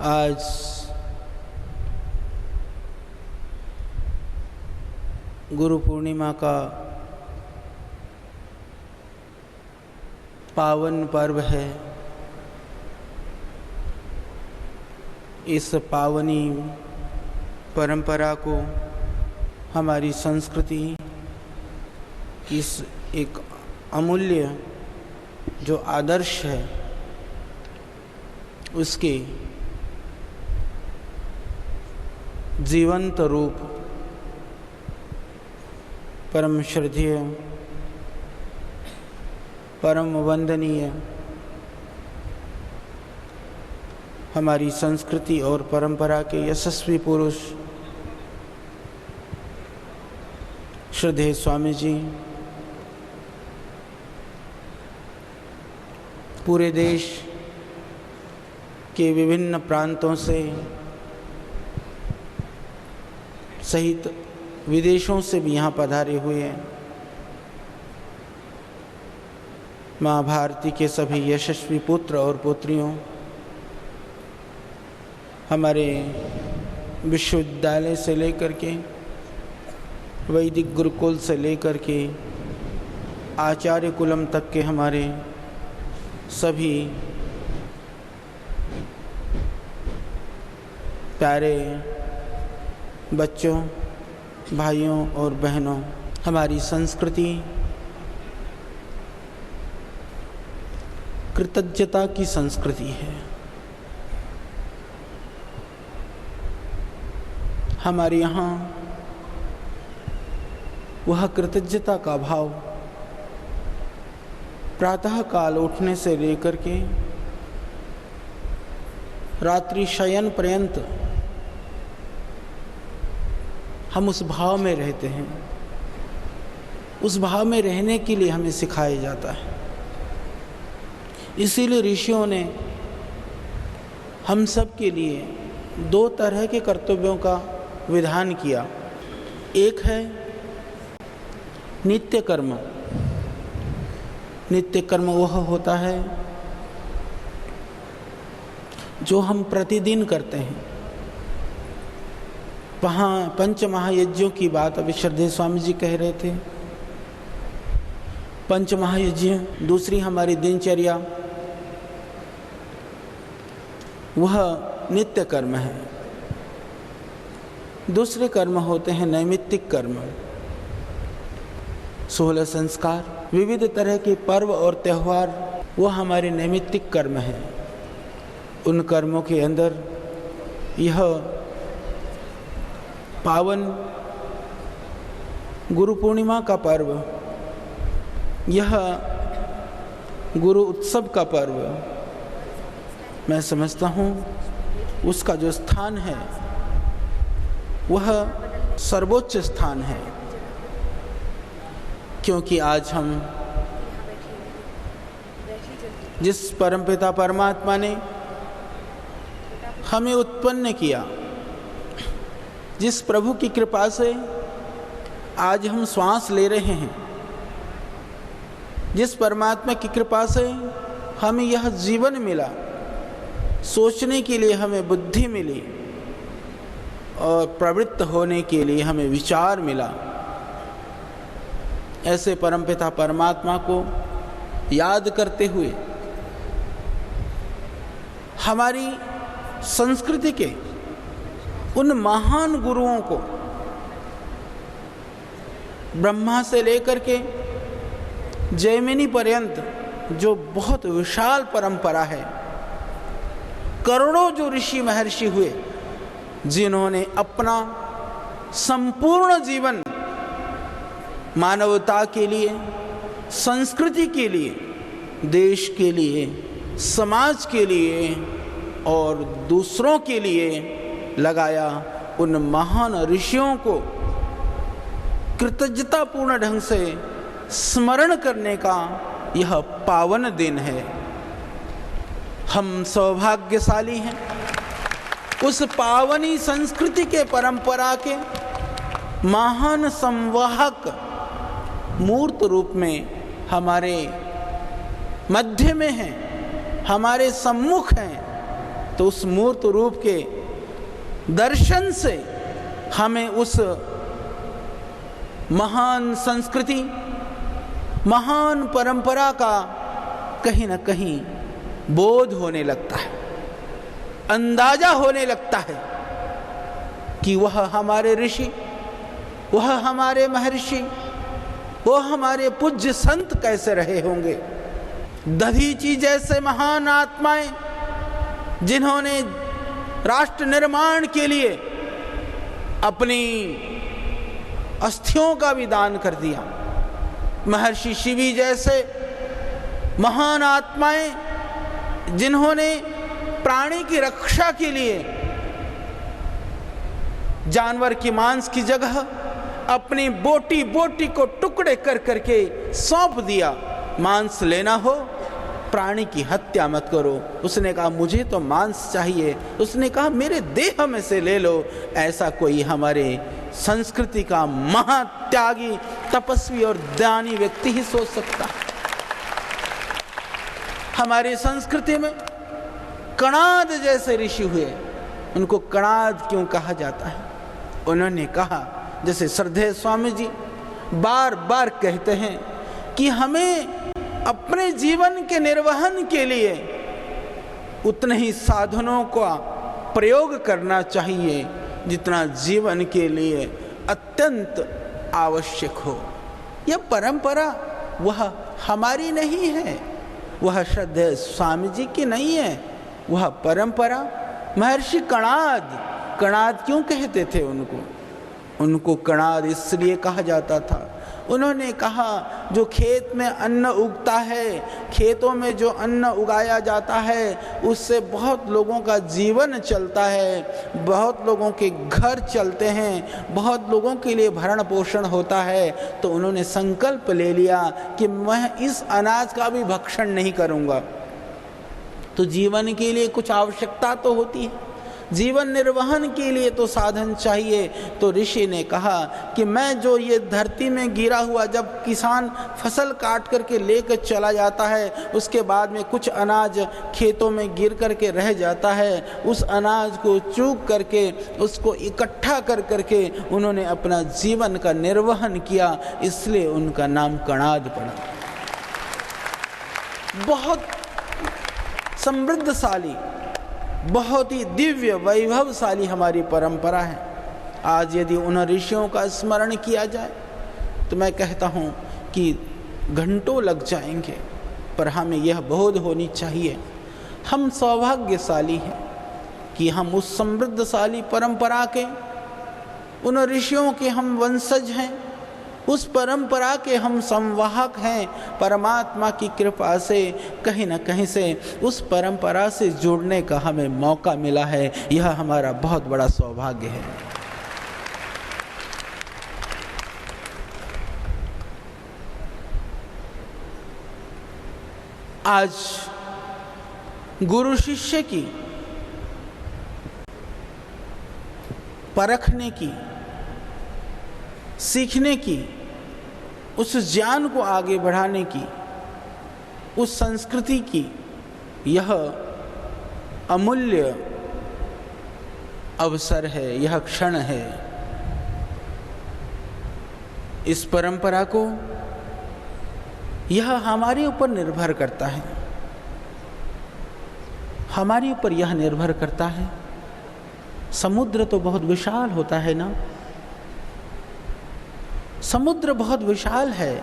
आज गुरु पूर्णिमा का पावन पर्व है। इस पावनी परंपरा को हमारी संस्कृति इस एक अमूल्य जो आदर्श है उसके जीवंत रूप परम श्रद्धेय परम वंदनीय हमारी संस्कृति और परंपरा के यशस्वी पुरुष श्रद्धेय स्वामी जी पूरे देश के विभिन्न प्रांतों से सहित विदेशों से भी यहाँ पधारे हुए हैं। माँ भारती के सभी यशस्वी पुत्र और पुत्रियों, हमारे विश्वविद्यालय से लेकर के वैदिक गुरुकुल से लेकर के आचार्य कुलम तक के हमारे सभी प्यारे बच्चों, भाइयों और बहनों, हमारी संस्कृति कृतज्ञता की संस्कृति है। हमारे यहाँ वह कृतज्ञता का भाव प्रातः काल उठने से लेकर के रात्रि शयन पर्यंत हम उस भाव में रहते हैं। उस भाव में रहने के लिए हमें सिखाया जाता है। इसीलिए ऋषियों ने हम सब के लिए दो तरह के कर्तव्यों का विधान किया। एक है नित्य कर्म। नित्य कर्म वह होता है जो हम प्रतिदिन करते हैं। वहाँ पंच महायज्ञों की बात अभी श्रद्धेय स्वामी जी कह रहे थे। पंच महायज्ञ दूसरी हमारी दिनचर्या, वह नित्य कर्म है। दूसरे कर्म होते हैं नैमित्तिक कर्म, 16 संस्कार, विविध तरह के पर्व और त्यौहार, वह हमारे नैमित्तिक कर्म हैं। उन कर्मों के अंदर यह पावन गुरु पूर्णिमा का पर्व, यह गुरु उत्सव का पर्व, मैं समझता हूँ उसका जो स्थान है वह सर्वोच्च स्थान है। क्योंकि आज हम जिस परमपिता परमात्मा ने हमें उत्पन्न किया, जिस प्रभु की कृपा से आज हम श्वास ले रहे हैं, जिस परमात्मा की कृपा से हमें यह जीवन मिला, सोचने के लिए हमें बुद्धि मिली और प्रवृत्त होने के लिए हमें विचार मिला, ऐसे परमपिता परमात्मा को याद करते हुए हमारी संस्कृति के उन महान गुरुओं को, ब्रह्मा से लेकर के जैमिनी पर्यंत जो बहुत विशाल परंपरा है, करोड़ों जो ऋषि महर्षि हुए जिन्होंने अपना संपूर्ण जीवन मानवता के लिए, संस्कृति के लिए, देश के लिए, समाज के लिए और दूसरों के लिए लगाया, उन महान ऋषियों को कृतज्ञतापूर्ण ढंग से स्मरण करने का यह पावन दिन है। हम सौभाग्यशाली हैं उस पावनी संस्कृति के परंपरा के महान संवाहक मूर्त रूप में हमारे मध्य में हैं, हमारे सम्मुख हैं। तो उस मूर्त रूप के दर्शन से हमें उस महान संस्कृति, महान परंपरा का कहीं ना कहीं बोध होने लगता है, अंदाजा होने लगता है कि वह हमारे ऋषि, वह हमारे महर्षि, वह हमारे पूज्य संत कैसे रहे होंगे। दधीची जैसे महान आत्माएं जिन्होंने राष्ट्र निर्माण के लिए अपनी अस्थियों का भी दान कर दिया, महर्षि शिवी जैसे महान आत्माएं जिन्होंने प्राणी की रक्षा के लिए जानवर की मांस की जगह अपनी बोटी बोटी को टुकड़े कर करके सौंप दिया, मांस लेना हो प्राणी की हत्या मत करो। उसने कहा मुझे तो मांस चाहिए, उसने कहा मेरे देह में से ले लो। ऐसा कोई हमारे संस्कृति का महात्यागी, तपस्वी और ज्ञानी व्यक्ति ही सोच सकता है। हमारी संस्कृति में कणाद जैसे ऋषि हुए, उनको कणाद क्यों कहा जाता है? उन्होंने कहा, जैसे श्रद्धेय स्वामी जी बार बार कहते हैं कि हमें अपने जीवन के निर्वहन के लिए उतने ही साधनों का प्रयोग करना चाहिए जितना जीवन के लिए अत्यंत आवश्यक हो। यह परंपरा वह हमारी नहीं है, वह श्रद्धेय स्वामी जी की नहीं है। वह परंपरा महर्षि कणाद क्यों कहते थे उनको कणाद इसलिए कहा जाता था, उन्होंने कहा जो खेत में अन्न उगता है, खेतों में जो अन्न उगाया जाता है उससे बहुत लोगों का जीवन चलता है, बहुत लोगों के घर चलते हैं, बहुत लोगों के लिए भरण पोषण होता है। तो उन्होंने संकल्प ले लिया कि मैं इस अनाज का भी भक्षण नहीं करूँगा। तो जीवन के लिए कुछ आवश्यकता तो होती है, जीवन निर्वहन के लिए तो साधन चाहिए। तो ऋषि ने कहा कि मैं जो ये धरती में गिरा हुआ, जब किसान फसल काट करके लेकर चला जाता है, उसके बाद में कुछ अनाज खेतों में गिर करके रह जाता है, उस अनाज को चूक करके उसको इकट्ठा कर करके उन्होंने अपना जीवन का निर्वहन किया, इसलिए उनका नाम कणाद पड़ा। बहुत समृद्धशाली, बहुत ही दिव्य वैभवशाली हमारी परंपरा है। आज यदि उन ऋषियों का स्मरण किया जाए तो मैं कहता हूँ कि घंटों लग जाएंगे, पर हमें यह बोध होनी चाहिए हम सौभाग्यशाली हैं कि हम उस समृद्धशाली परंपरा के, उन ऋषियों के हम वंशज हैं, उस परंपरा के हम संवाहक हैं। परमात्मा की कृपा से कहीं न कहीं से उस परंपरा से जुड़ने का हमें मौका मिला है, यह हमारा बहुत बड़ा सौभाग्य है। आज गुरु शिष्य की परखने की, सीखने की, उस ज्ञान को आगे बढ़ाने की, उस संस्कृति की यह अमूल्य अवसर है, यह क्षण है। इस परंपरा को यह हमारे ऊपर निर्भर करता है, हमारे ऊपर यह निर्भर करता है। समुद्र तो बहुत विशाल होता है ना, समुद्र बहुत विशाल है,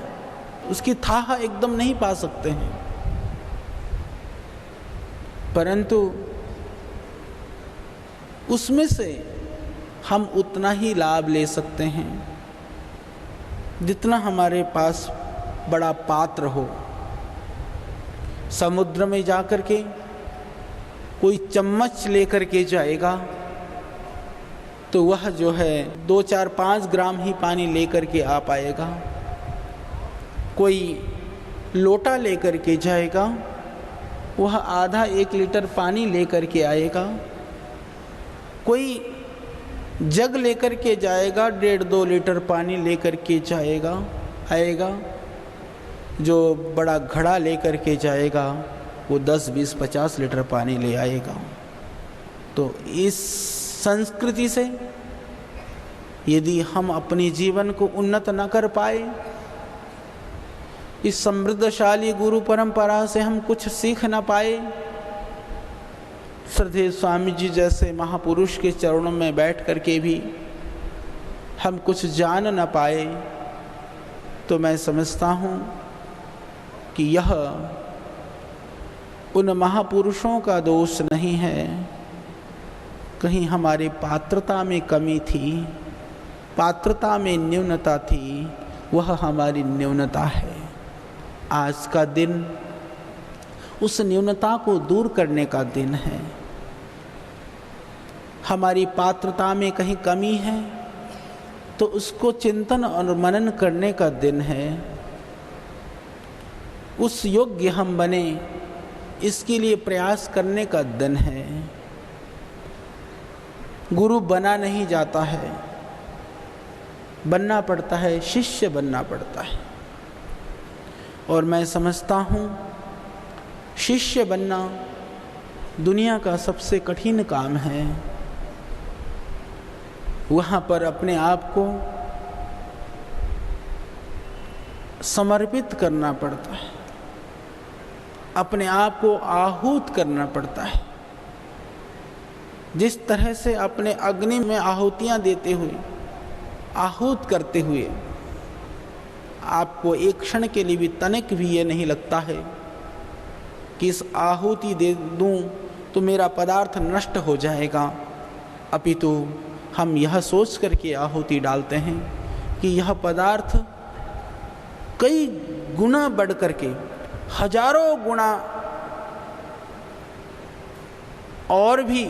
उसकी थाह एकदम नहीं पा सकते हैं, परंतु उसमें से हम उतना ही लाभ ले सकते हैं जितना हमारे पास बड़ा पात्र हो। समुद्र में जाकर के कोई चम्मच लेकर के जाएगा तो वह जो है 2, 4, 5 ग्राम ही पानी लेकर के आ पाएगा। कोई लोटा लेकर के जाएगा, वह आधा 1 लीटर पानी लेकर के आएगा। कोई जग लेकर के जाएगा, 1.5-2 लीटर पानी लेकर के आएगा। जो बड़ा घड़ा लेकर के जाएगा वो 10, 20, 50 लीटर पानी ले आएगा। तो इस संस्कृति से यदि हम अपने जीवन को उन्नत न कर पाए, इस समृद्धशाली गुरु परंपरा से हम कुछ सीख न पाए, श्रद्धेय स्वामी जी जैसे महापुरुष के चरणों में बैठ करके भी हम कुछ जान न पाए, तो मैं समझता हूँ कि यह उन महापुरुषों का दोष नहीं है, कहीं हमारे पात्रता में कमी थी, पात्रता में न्यूनता थी, वह हमारी न्यूनता है। आज का दिन उस न्यूनता को दूर करने का दिन है। हमारी पात्रता में कहीं कमी है तो उसको चिंतन और मनन करने का दिन है। उस योग्य हम बने, इसके लिए प्रयास करने का दिन है। गुरु बना नहीं जाता है, बनना पड़ता है, शिष्य बनना पड़ता है। और मैं समझता हूँ शिष्य बनना दुनिया का सबसे कठिन काम है। वहाँ पर अपने आप को समर्पित करना पड़ता है, अपने आप को आहूत करना पड़ता है। जिस तरह से अपने अग्नि में आहुतियाँ देते हुए, आहूत करते हुए आपको एक क्षण के लिए भी तनिक भी ये नहीं लगता है कि इस आहुति दे दूं तो मेरा पदार्थ नष्ट हो जाएगा, अपितु हम यह सोच करके आहुति डालते हैं कि यह पदार्थ कई गुना बढ़ करके, हजारों गुना और भी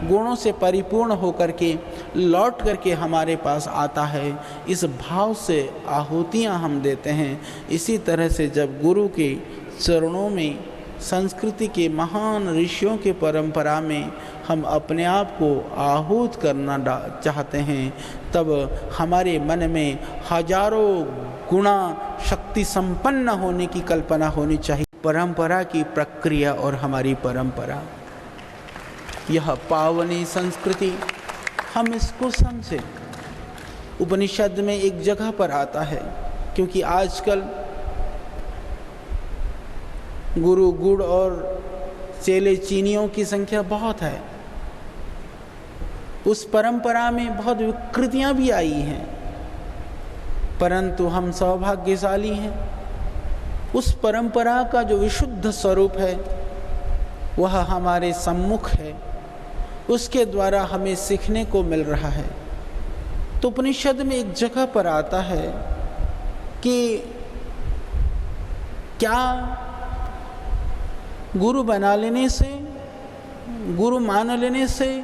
गुणों से परिपूर्ण होकर के लौट करके हमारे पास आता है। इस भाव से आहुतियाँ हम देते हैं। इसी तरह से जब गुरु के चरणों में, संस्कृति के महान ऋषियों के परंपरा में हम अपने आप को आहूत करना चाहते हैं, तब हमारे मन में हजारों गुना शक्ति संपन्न होने की कल्पना होनी चाहिए। परंपरा की प्रक्रिया और हमारी परंपरा, यह पावनी संस्कृति, हम इसको समझें। उपनिषद में एक जगह पर आता है, क्योंकि आजकल गुरु गुड़ और चेले चीनियों की संख्या बहुत है। उस परंपरा में बहुत विकृतियां भी आई हैं, परंतु हम सौभाग्यशाली हैं। उस परंपरा का जो विशुद्ध स्वरूप है वह हमारे सम्मुख है, उसके द्वारा हमें सीखने को मिल रहा है। तो उपनिषद में एक जगह पर आता है कि क्या गुरु बना लेने से, गुरु मान लेने से,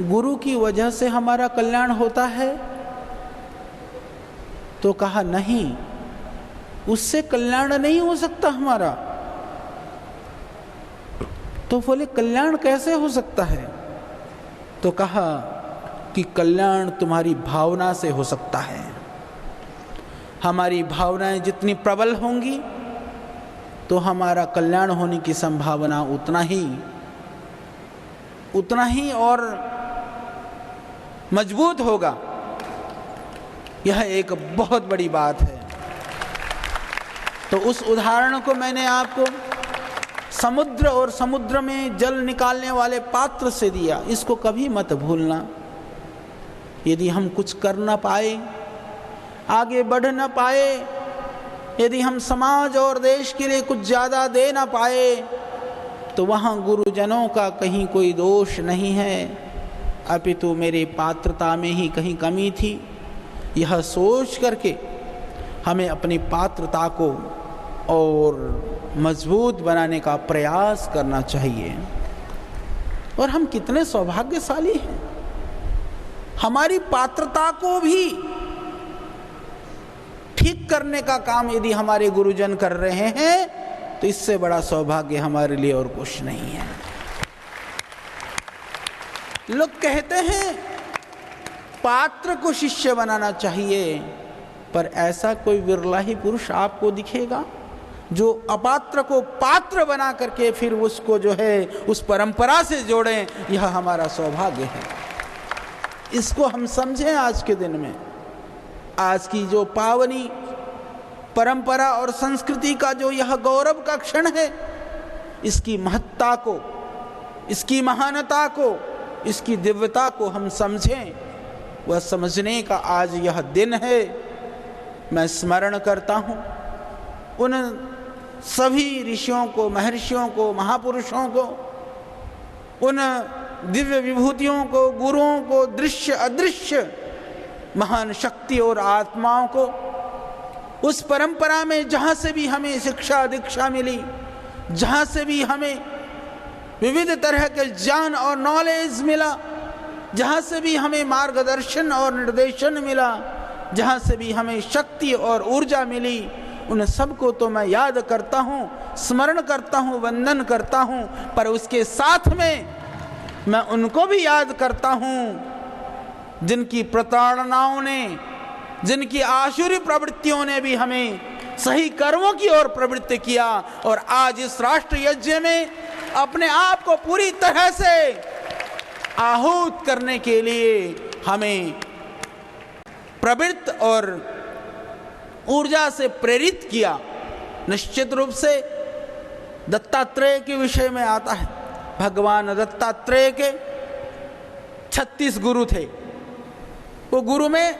गुरु की वजह से हमारा कल्याण होता है? तो कहा नहीं, उससे कल्याण नहीं हो सकता हमारा। तो बोले कल्याण कैसे हो सकता है? तो कहा कि कल्याण तुम्हारी भावना से हो सकता है। हमारी भावनाएं जितनी प्रबल होंगी तो हमारा कल्याण होने की संभावना उतना ही और मजबूत होगा। यह एक बहुत बड़ी बात है। तो उस उदाहरण को मैंने आपको समुद्र और समुद्र में जल निकालने वाले पात्र से दिया। इसको कभी मत भूलना। यदि हम कुछ कर न पाए, आगे बढ़ न पाए, यदि हम समाज और देश के लिए कुछ ज़्यादा दे न पाए, तो वहाँ गुरुजनों का कहीं कोई दोष नहीं है, अपितु मेरे पात्रता में ही कहीं कमी थी। यह सोच करके हमें अपनी पात्रता को और मजबूत बनाने का प्रयास करना चाहिए। और हम कितने सौभाग्यशाली हैं, हमारी पात्रता को भी ठीक करने का काम यदि हमारे गुरुजन कर रहे हैं तो इससे बड़ा सौभाग्य हमारे लिए और कुछ नहीं है। लोग कहते हैं पात्र को शिष्य बनाना चाहिए, पर ऐसा कोई विरला ही पुरुष आपको दिखेगा जो अपात्र को पात्र बना करके फिर उसको जो है उस परंपरा से जोड़ें, यह हमारा सौभाग्य है। इसको हम समझें आज के दिन में। आज की जो पावनी परंपरा और संस्कृति का जो यह गौरव का क्षण है, इसकी महत्ता को, इसकी महानता को, इसकी दिव्यता को हम समझें, वह समझने का आज यह दिन है। मैं स्मरण करता हूँ उन सभी ऋषियों को, महर्षियों को, महापुरुषों को, उन दिव्य विभूतियों को, गुरुओं को, दृश्य अदृश्य महान शक्ति और आत्माओं को, उस परंपरा में जहाँ से भी हमें शिक्षा दीक्षा मिली, जहाँ से भी हमें विविध तरह के ज्ञान और नॉलेज मिला, जहाँ से भी हमें मार्गदर्शन और निर्देशन मिला, जहाँ से भी हमें शक्ति और ऊर्जा मिली, उन सबको तो मैं याद करता हूँ, स्मरण करता हूँ, वंदन करता हूँ, पर उसके साथ में मैं उनको भी याद करता हूँ जिनकी प्रताड़नाओं ने, जिनकी आसुरी प्रवृत्तियों ने भी हमें सही कर्मों की ओर प्रवृत्त किया, और आज इस राष्ट्र यज्ञ में अपने आप को पूरी तरह से आहूत करने के लिए हमें प्रवृत्त और ऊर्जा से प्रेरित किया। निश्चित रूप से दत्तात्रेय के विषय में आता है, भगवान दत्तात्रेय के 36 गुरु थे। वो गुरु में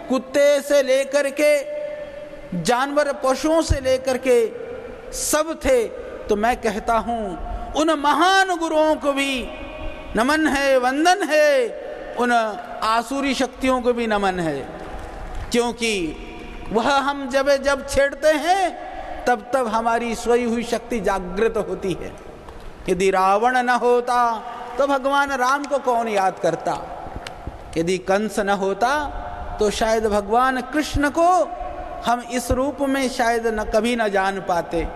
कुत्ते से लेकर के जानवर, पशुओं से लेकर के सब थे। तो मैं कहता हूँ उन महान गुरुओं को भी नमन है, वंदन है, उन आसुरी शक्तियों को भी नमन है, क्योंकि वह हम जब छेड़ते हैं तब तब हमारी सोई हुई शक्ति जागृत होती है। यदि रावण न होता तो भगवान राम को कौन याद करता, यदि कंस न होता तो शायद भगवान कृष्ण को हम इस रूप में शायद न कभी न जान पाते।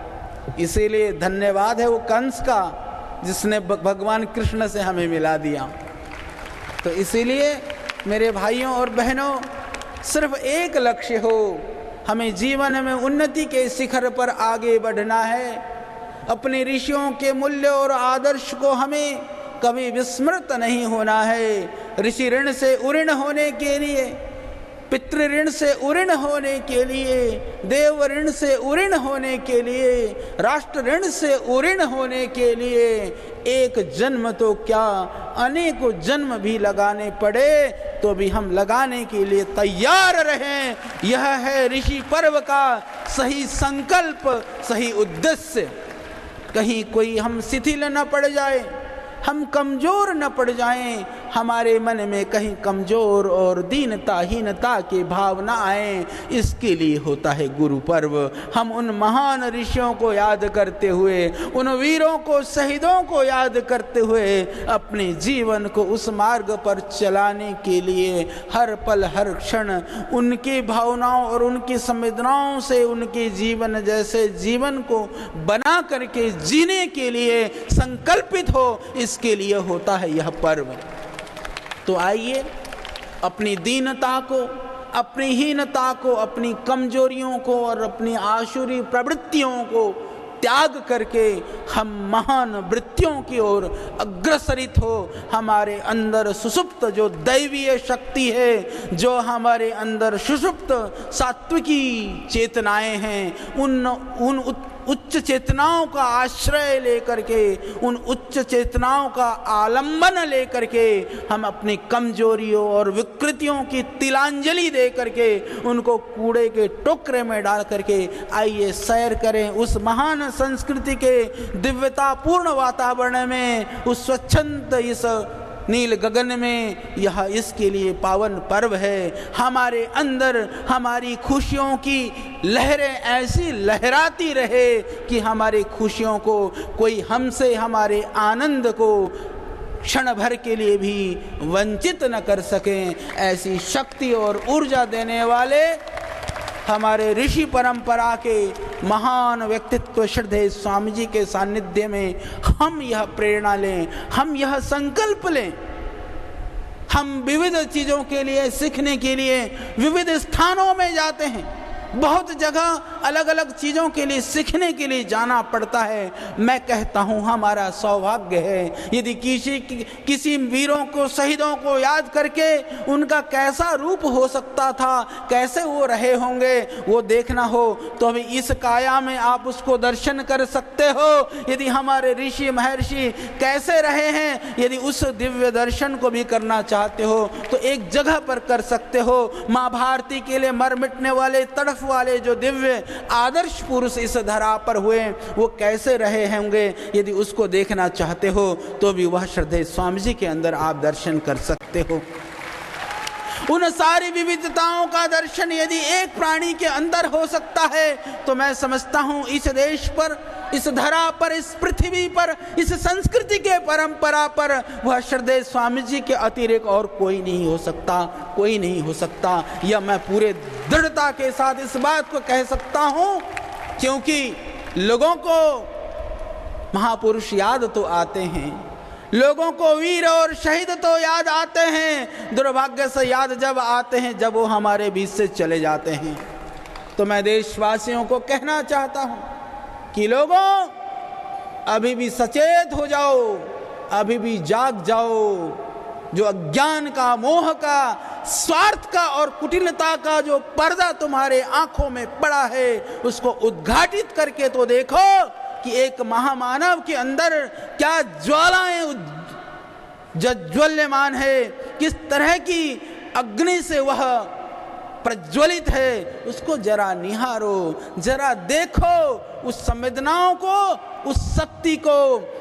इसीलिए धन्यवाद है वो कंस का जिसने भगवान कृष्ण से हमें मिला दिया। तो इसीलिए मेरे भाइयों और बहनों, सिर्फ एक लक्ष्य हो, हमें जीवन में उन्नति के शिखर पर आगे बढ़ना है। अपने ऋषियों के मूल्य और आदर्श को हमें कभी विस्मृत नहीं होना है। ऋषि ऋण से उऋण होने के लिए, पितृ ऋण से उऋण होने के लिए, देव ऋण से उऋण होने के लिए, राष्ट्र ऋण से उऋण होने के लिए एक जन्म तो क्या अनेकों जन्म भी लगाने पड़े तो भी हम लगाने के लिए तैयार रहें। यह है ऋषि पर्व का सही संकल्प, सही उद्देश्य। कहीं कोई हम शिथिल न पड़ जाए, हम कमज़ोर न पड़ जाएं, हमारे मन में कहीं कमज़ोर और दीनता हीनता के भाव न आए, इसके लिए होता है गुरु पर्व। हम उन महान ऋषियों को याद करते हुए, उन वीरों को, शहीदों को याद करते हुए अपने जीवन को उस मार्ग पर चलाने के लिए हर पल हर क्षण उनकी भावनाओं और उनकी संवेदनाओं से उनके जीवन जैसे जीवन को बना करके जीने के लिए संकल्पित हो, इसके लिए होता है यह पर्व। तो आइए अपनी दीनता को, अपनी हीनता को, अपनी कमजोरियों को और अपनी आसुरी प्रवृत्तियों को त्याग करके हम महान वृत्तियों की ओर अग्रसरित हो। हमारे अंदर सुषुप्त जो दैवीय शक्ति है, जो हमारे अंदर सुषुप्त सात्विकी चेतनाएं हैं, उन उच्च चेतनाओं का आश्रय लेकर के, उन उच्च चेतनाओं का आलंबन लेकर के हम अपनी कमजोरियों और विकृतियों की तिलांजलि दे करके उनको कूड़े के टोकरे में डाल करके आइए सैर करें उस महान संस्कृति के दिव्यतापूर्ण वातावरण में, उस स्वच्छंद इस नील गगन में। यह इसके लिए पावन पर्व है। हमारे अंदर हमारी खुशियों की लहरें ऐसी लहराती रहे कि हमारी खुशियों को कोई हमसे, हमारे आनंद को क्षण भर के लिए भी वंचित न कर सकें। ऐसी शक्ति और ऊर्जा देने वाले हमारे ऋषि परंपरा के महान व्यक्तित्व श्रद्धेय स्वामी जी के सानिध्य में हम यह प्रेरणा लें, हम यह संकल्प लें। हम विविध चीज़ों के लिए, सीखने के लिए विविध स्थानों में जाते हैं। बहुत जगह अलग अलग चीज़ों के लिए सीखने के लिए जाना पड़ता है। मैं कहता हूँ हमारा सौभाग्य है यदि किसी वीरों को, शहीदों को याद करके उनका कैसा रूप हो सकता था, कैसे वो रहे होंगे, वो देखना हो तो अभी इस काया में आप उसको दर्शन कर सकते हो। यदि हमारे ऋषि महर्षि कैसे रहे हैं, यदि उस दिव्य दर्शन को भी करना चाहते हो तो एक जगह पर कर सकते हो। माँ भारती के लिए मर मिटने वाले, तड़फ वाले जो दिव्य आदर्श पुरुष इस धरा पर हुए, वो कैसे रहे होंगे, यदि उसको देखना चाहते हो तो भी वह श्रद्धेय स्वामी जी के अंदर आप दर्शन कर सकते हो। उन सारी विविधताओं का दर्शन यदि एक प्राणी के अंदर हो सकता है तो मैं समझता हूँ इस देश पर, इस धरा पर, इस पृथ्वी पर, इस संस्कृति के परंपरा पर वह श्रद्धेय स्वामी जी के अतिरिक्त और कोई नहीं हो सकता, कोई नहीं हो सकता। यह मैं पूरे दृढ़ता के साथ इस बात को कह सकता हूँ, क्योंकि लोगों को महापुरुष याद तो आते हैं, लोगों को वीर और शहीद तो याद आते हैं, दुर्भाग्य से याद जब आते हैं जब वो हमारे बीच से चले जाते हैं। तो मैं देशवासियों को कहना चाहता हूँ कि लोगों, अभी भी सचेत हो जाओ, अभी भी जाग जाओ। जो अज्ञान का, मोह का, स्वार्थ का और कुटिलता का जो पर्दा तुम्हारे आंखों में पड़ा है, उसको उद्घाटित करके तो देखो कि एक महामानव के अंदर क्या ज्वालाएं ज्वल्यमान है, किस तरह की अग्नि से वह प्रज्वलित है। उसको जरा निहारो, जरा देखो, उस संवेदनाओं को, उस शक्ति को,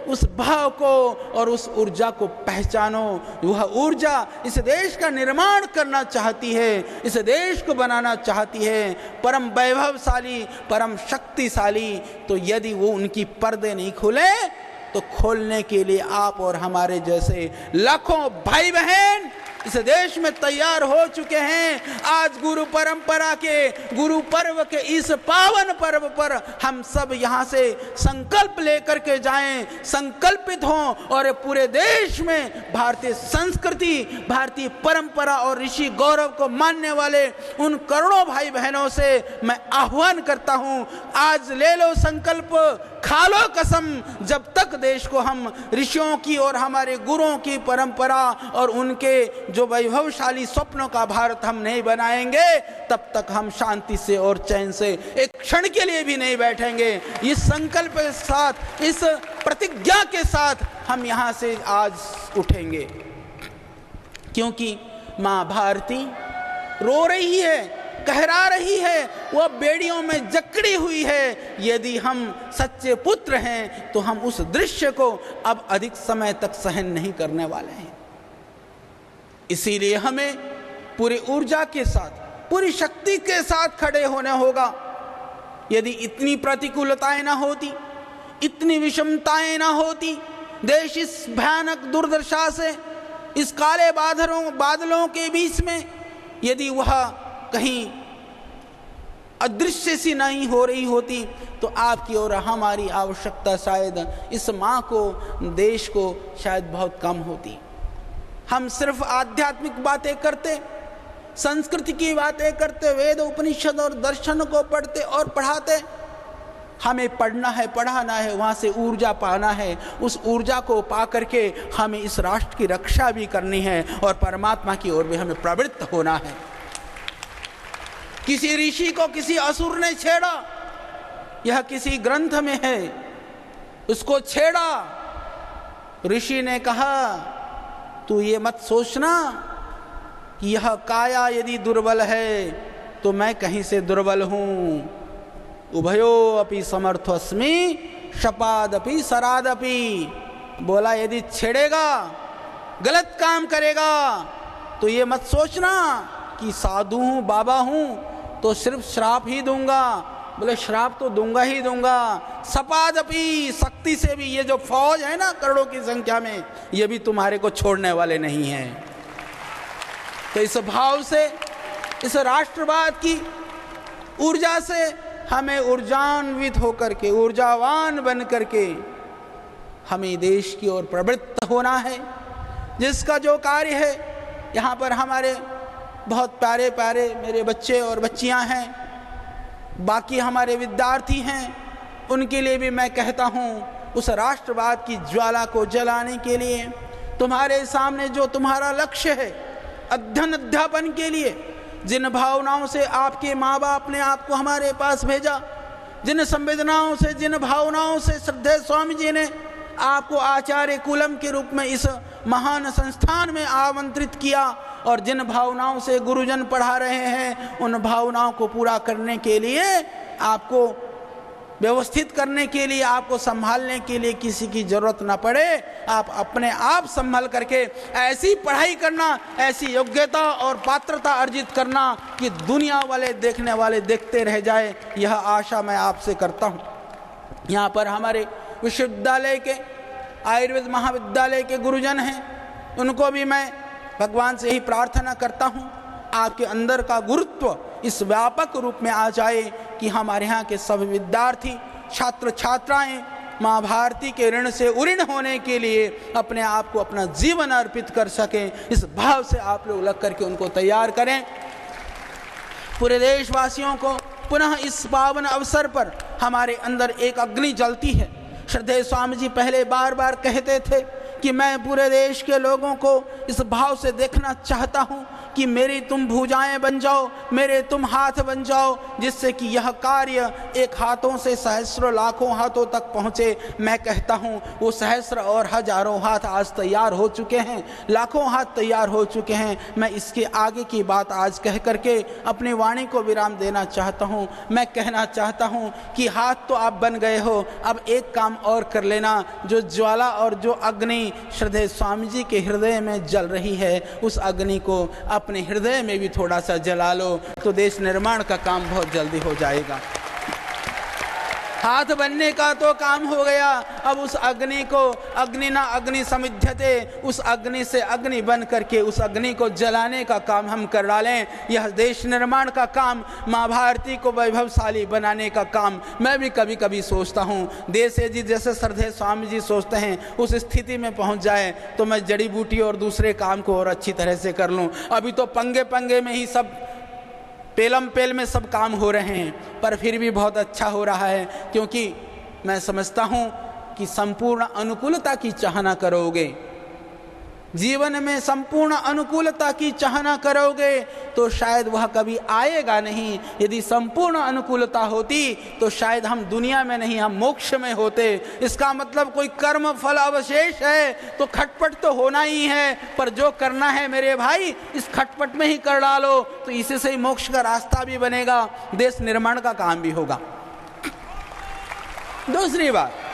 उस भाव को और उस ऊर्जा को पहचानो। वह ऊर्जा इस देश का निर्माण करना चाहती है, इस देश को बनाना चाहती है, परम वैभवशाली, परम शक्तिशाली। तो यदि वो उनकी पर्दे नहीं खुले तो खोलने के लिए आप और हमारे जैसे लाखों भाई बहन इस देश में तैयार हो चुके हैं। आज गुरु परंपरा के, गुरु पर्व के इस पावन पर्व पर हम सब यहाँ से संकल्प लेकर के जाएं, संकल्पित हों और पूरे देश में भारतीय संस्कृति, भारतीय परंपरा और ऋषि गौरव को मानने वाले उन करोड़ों भाई बहनों से मैं आह्वान करता हूँ, आज ले लो संकल्प, खा लो कसम, जब तक देश को हम ऋषियों की और हमारे गुरुओं की परंपरा और उनके जो वैभवशाली स्वप्नों का भारत हम नहीं बनाएंगे, तब तक हम शांति से और चैन से एक क्षण के लिए भी नहीं बैठेंगे। इस संकल्प के साथ, इस प्रतिज्ञा के साथ हम यहाँ से आज उठेंगे, क्योंकि माँ भारती रो रही है, कहरा रही है, वह बेड़ियों में जकड़ी हुई है। यदि हम सच्चे पुत्र हैं तो हम उस दृश्य को अब अधिक समय तक सहन नहीं करने वाले हैं। इसीलिए हमें पूरी ऊर्जा के साथ, पूरी शक्ति के साथ खड़े होना होगा। यदि इतनी प्रतिकूलताएं ना होती, इतनी विषमताएं ना होती, देश इस भयानक दुर्दशा से, इस काले बादलों के बीच में यदि वह कहीं अदृश्य सी नहीं हो रही होती, तो आपकी और हमारी आवश्यकता शायद इस माँ को, देश को शायद बहुत कम होती। हम सिर्फ आध्यात्मिक बातें करते, संस्कृति की बातें करते, वेद उपनिषद और दर्शन को पढ़ते और पढ़ाते। हमें पढ़ना है, पढ़ाना है, वहाँ से ऊर्जा पाना है। उस ऊर्जा को पा करके हमें इस राष्ट्र की रक्षा भी करनी है और परमात्मा की ओर भी हमें प्रवृत्त होना है। किसी ऋषि को किसी असुर ने छेड़ा, यह किसी ग्रंथ में है, उसको छेड़ा। ऋषि ने कहा, तू ये मत सोचना कि यह काया यदि दुर्बल है तो मैं कहीं से दुर्बल हूँ। उभयो अपि समर्थोस्मि शपादपि सरादपि। बोला यदि छेड़ेगा, गलत काम करेगा तो ये मत सोचना कि साधु हूँ, बाबा हूँ तो सिर्फ श्राप ही दूंगा। बोले श्राप तो दूंगा ही दूंगा, सपादपि, शक्ति से भी। ये जो फौज है ना करोड़ों की संख्या में, ये भी तुम्हारे को छोड़ने वाले नहीं हैं। तो इस भाव से, इस राष्ट्रवाद की ऊर्जा से हमें ऊर्जान्वित होकर के, ऊर्जावान बन करके हमें देश की ओर प्रवृत्त होना है। जिसका जो कार्य है, यहाँ पर हमारे बहुत प्यारे प्यारे मेरे बच्चे और बच्चियाँ हैं, बाकी हमारे विद्यार्थी हैं, उनके लिए भी मैं कहता हूँ, उस राष्ट्रवाद की ज्वाला को जलाने के लिए तुम्हारे सामने जो तुम्हारा लक्ष्य है, अध्ययन अध्यापन के लिए जिन भावनाओं से आपके माँ बाप ने आपको हमारे पास भेजा, जिन संवेदनाओं से, जिन भावनाओं से श्रद्धेय स्वामी जी ने आपको आचार्य कुलम के रूप में इस महान संस्थान में आमंत्रित किया, और जिन भावनाओं से गुरुजन पढ़ा रहे हैं, उन भावनाओं को पूरा करने के लिए, आपको व्यवस्थित करने के लिए, आपको संभालने के लिए किसी की ज़रूरत ना पड़े, आप अपने आप संभल करके ऐसी पढ़ाई करना, ऐसी योग्यता और पात्रता अर्जित करना कि दुनिया वाले, देखने वाले देखते रह जाए, यह आशा मैं आपसे करता हूँ। यहाँ पर हमारे विश्वविद्यालय के, आयुर्वेद महाविद्यालय के गुरुजन हैं, उनको भी मैं भगवान से ही प्रार्थना करता हूँ, आपके अंदर का गुरुत्व इस व्यापक रूप में आ जाए कि हमारे यहाँ के सभी विद्यार्थी, छात्र छात्राएं माँ भारती के ऋण से उऋण होने के लिए अपने आप को, अपना जीवन अर्पित कर सकें। इस भाव से आप लोग लग करके उनको तैयार करें। पूरे देशवासियों को पुनः इस पावन अवसर पर हमारे अंदर एक अग्नि जलती है। श्रद्धेय स्वामी जी पहले बार बार कहते थे कि मैं पूरे देश के लोगों को इस भाव से देखना चाहता हूँ कि मेरी तुम भुजाएं बन जाओ, मेरे तुम हाथ बन जाओ, जिससे कि यह कार्य एक हाथों से सहस्रों लाखों हाथों तक पहुँचे। मैं कहता हूँ वो सहस्र और हजारों हाथ आज तैयार हो चुके हैं, लाखों हाथ तैयार हो चुके हैं। मैं इसके आगे की बात आज कह करके अपनी वाणी को विराम देना चाहता हूँ। मैं कहना चाहता हूँ कि हाथ तो आप बन गए हो, अब एक काम और कर लेना। जो ज्वाला और जो अग्नि श्रद्धेय स्वामी जी के हृदय में जल रही है, उस अग्नि को अपने हृदय में भी थोड़ा सा जला लो, तो देश निर्माण का काम बहुत जल्दी हो जाएगा। हाथ बनने का तो काम हो गया, अब उस अग्नि को, अग्नि ना अग्नि समिध्यते, उस अग्नि से अग्नि बन करके उस अग्नि को जलाने का काम हम कर डालें। यह देश निर्माण का काम, माँ भारती को वैभवशाली बनाने का काम मैं भी कभी कभी सोचता हूँ। देश जी जैसे श्रद्धेय स्वामी जी सोचते हैं, उस स्थिति में पहुँच जाए तो मैं जड़ी बूटी और दूसरे काम को और अच्छी तरह से कर लूँ। अभी तो पंगे पंगे में ही सब, पेलम पेल में सब काम हो रहे हैं, पर फिर भी बहुत अच्छा हो रहा है, क्योंकि मैं समझता हूँ कि संपूर्ण अनुकूलता की चाहना करोगे, जीवन में संपूर्ण अनुकूलता की चाहना करोगे तो शायद वह कभी आएगा नहीं। यदि संपूर्ण अनुकूलता होती तो शायद हम दुनिया में नहीं, हम मोक्ष में होते। इसका मतलब कोई कर्म फल अवशेष है तो खटपट तो होना ही है, पर जो करना है मेरे भाई इस खटपट में ही कर डालो, तो इसी से ही मोक्ष का रास्ता भी बनेगा, देश निर्माण का काम भी होगा। दूसरी बात,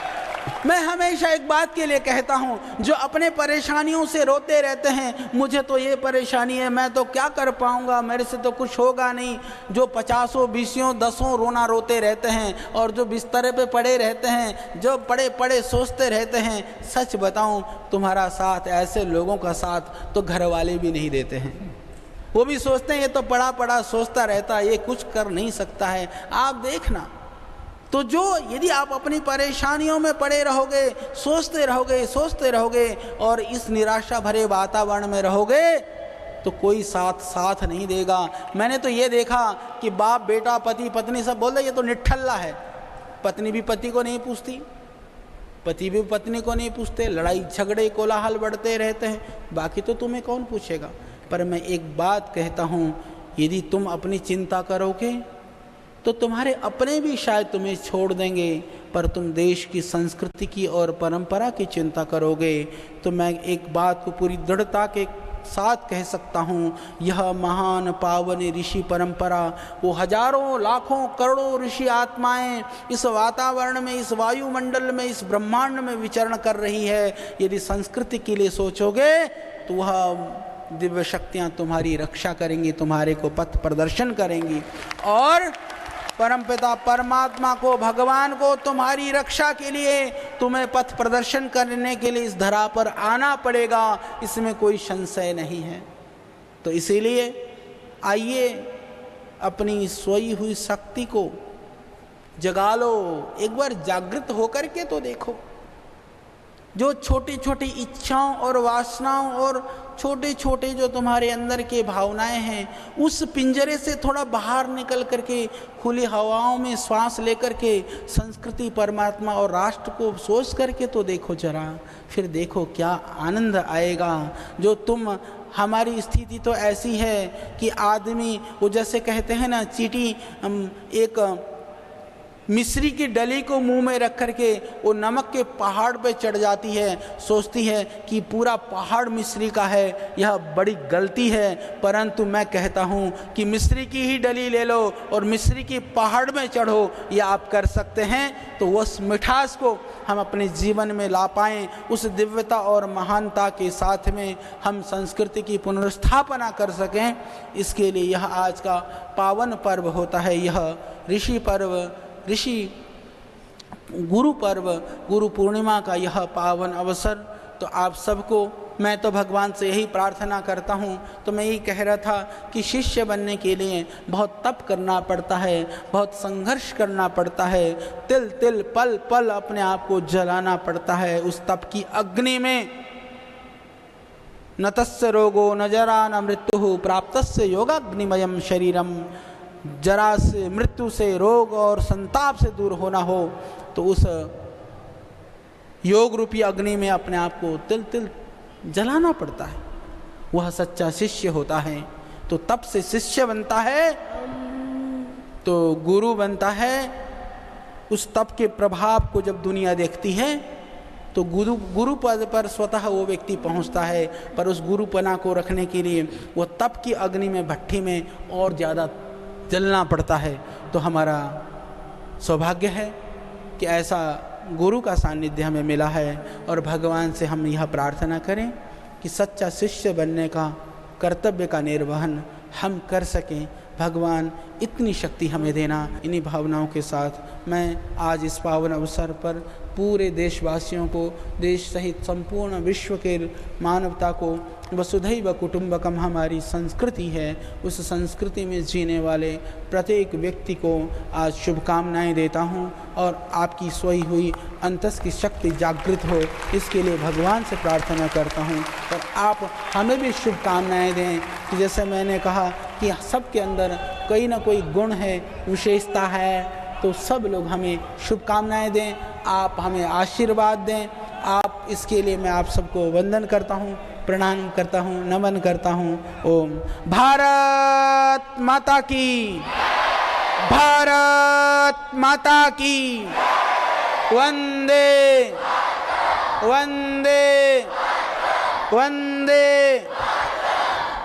मैं हमेशा एक बात के लिए कहता हूँ, जो अपने परेशानियों से रोते रहते हैं, मुझे तो ये परेशानी है, मैं तो क्या कर पाऊँगा, मेरे से तो कुछ होगा नहीं, जो 50 20 10 रोना रोते रहते हैं और जो बिस्तर पे पड़े रहते हैं, जो पड़े पड़े सोचते रहते हैं, सच बताऊँ तुम्हारा साथ, ऐसे लोगों का साथ तो घर वाले भी नहीं देते हैं। वो भी सोचते हैं ये तो पड़ा पड़ा सोचता रहता है, ये कुछ कर नहीं सकता है। आप देखना, तो जो यदि आप अपनी परेशानियों में पड़े रहोगे, सोचते रहोगे और इस निराशा भरे वातावरण में रहोगे, तो कोई साथ नहीं देगा। मैंने तो ये देखा कि बाप बेटा, पति पत्नी सब बोल रहे ये तो निठल्ला है, पत्नी भी पति को नहीं पूछती, पति भी पत्नी को नहीं पूछते, लड़ाई झगड़े कोलाहल बढ़ते रहते हैं, बाकी तो तुम्हें कौन पूछेगा। पर मैं एक बात कहता हूँ, यदि तुम अपनी चिंता करोगे तो तुम्हारे अपने भी शायद तुम्हें छोड़ देंगे, पर तुम देश की संस्कृति की और परंपरा की चिंता करोगे तो मैं एक बात को पूरी दृढ़ता के साथ कह सकता हूँ, यह महान पावन ऋषि परंपरा, वो हजारों लाखों करोड़ों ऋषि आत्माएं इस वातावरण में, इस वायुमंडल में, इस ब्रह्मांड में विचरण कर रही है। यदि संस्कृति के लिए सोचोगे तो वह दिव्य शक्तियाँ तुम्हारी रक्षा करेंगी, तुम्हारे को पथ प्रदर्शन करेंगी, और परमपिता परमात्मा को, भगवान को तुम्हारी रक्षा के लिए, तुम्हें पथ प्रदर्शन करने के लिए इस धरा पर आना पड़ेगा, इसमें कोई संशय नहीं है। तो इसीलिए आइए अपनी सोई हुई शक्ति को जगा लो, एक बार जागृत होकर के तो देखो। जो छोटी छोटी इच्छाओं और वासनाओं और छोटे छोटे जो तुम्हारे अंदर के भावनाएं हैं, उस पिंजरे से थोड़ा बाहर निकल करके खुली हवाओं में श्वास लेकर के संस्कृति, परमात्मा और राष्ट्र को सोच करके तो देखो जरा, फिर देखो क्या आनंद आएगा। जो तुम, हमारी स्थिति तो ऐसी है कि आदमी, वो जैसे कहते हैं ना, चींटी एक मिश्री की डली को मुंह में रख करके वो नमक के पहाड़ पे चढ़ जाती है, सोचती है कि पूरा पहाड़ मिश्री का है, यह बड़ी गलती है। परंतु मैं कहता हूँ कि मिश्री की ही डली ले लो और मिश्री की पहाड़ में चढ़ो, यह आप कर सकते हैं। तो उस मिठास को हम अपने जीवन में ला पाएँ, उस दिव्यता और महानता के साथ में हम संस्कृति की पुनर्स्थापना कर सकें, इसके लिए यह आज का पावन पर्व होता है। यह ऋषि पर्व, ऋषि गुरु पर्व, गुरु पूर्णिमा का यह पावन अवसर, तो आप सबको मैं तो भगवान से यही प्रार्थना करता हूँ। तो मैं यही कह रहा था कि शिष्य बनने के लिए बहुत तप करना पड़ता है, बहुत संघर्ष करना पड़ता है, तिल तिल पल पल अपने आप को जलाना पड़ता है उस तप की अग्नि में। न तस्य रोगो न जरा न मृत्यु प्राप्तस्य योगाग्निमयम शरीरम। जरा से, मृत्यु से, रोग और संताप से दूर होना हो तो उस योग रूपी अग्नि में अपने आप को तिल तिल जलाना पड़ता है। वह सच्चा शिष्य होता है। तो तप से शिष्य बनता है तो गुरु बनता है। उस तप के प्रभाव को जब दुनिया देखती है तो गुरु पद पर स्वतः वो व्यक्ति पहुंचता है। पर उस गुरुपना को रखने के लिए वो तप की अग्नि में, भट्ठी में और ज़्यादा जलना पड़ता है। तो हमारा सौभाग्य है कि ऐसा गुरु का सानिध्य हमें मिला है और भगवान से हम यह प्रार्थना करें कि सच्चा शिष्य बनने का कर्तव्य का निर्वहन हम कर सकें। भगवान इतनी शक्ति हमें देना। इन्हीं भावनाओं के साथ मैं आज इस पावन अवसर पर पूरे देशवासियों को, देश सहित संपूर्ण विश्व के मानवता को, वसुधैव कुटुंबकम हमारी संस्कृति है, उस संस्कृति में जीने वाले प्रत्येक व्यक्ति को आज शुभकामनाएं देता हूं और आपकी सोई हुई अंतस की शक्ति जागृत हो, इसके लिए भगवान से प्रार्थना करता हूं। और आप हमें भी शुभकामनाएं दें कि जैसे मैंने कहा कि सबके अंदर कोई ना कोई गुण है, विशेषता है, तो सब लोग हमें शुभकामनाएं दें, आप हमें आशीर्वाद दें। आप, इसके लिए मैं आप सबको वंदन करता हूँ, प्रणाम करता हूँ, नमन करता हूँ। ओम भारत माता की, भारत माता की, वंदे वंदे वंदे।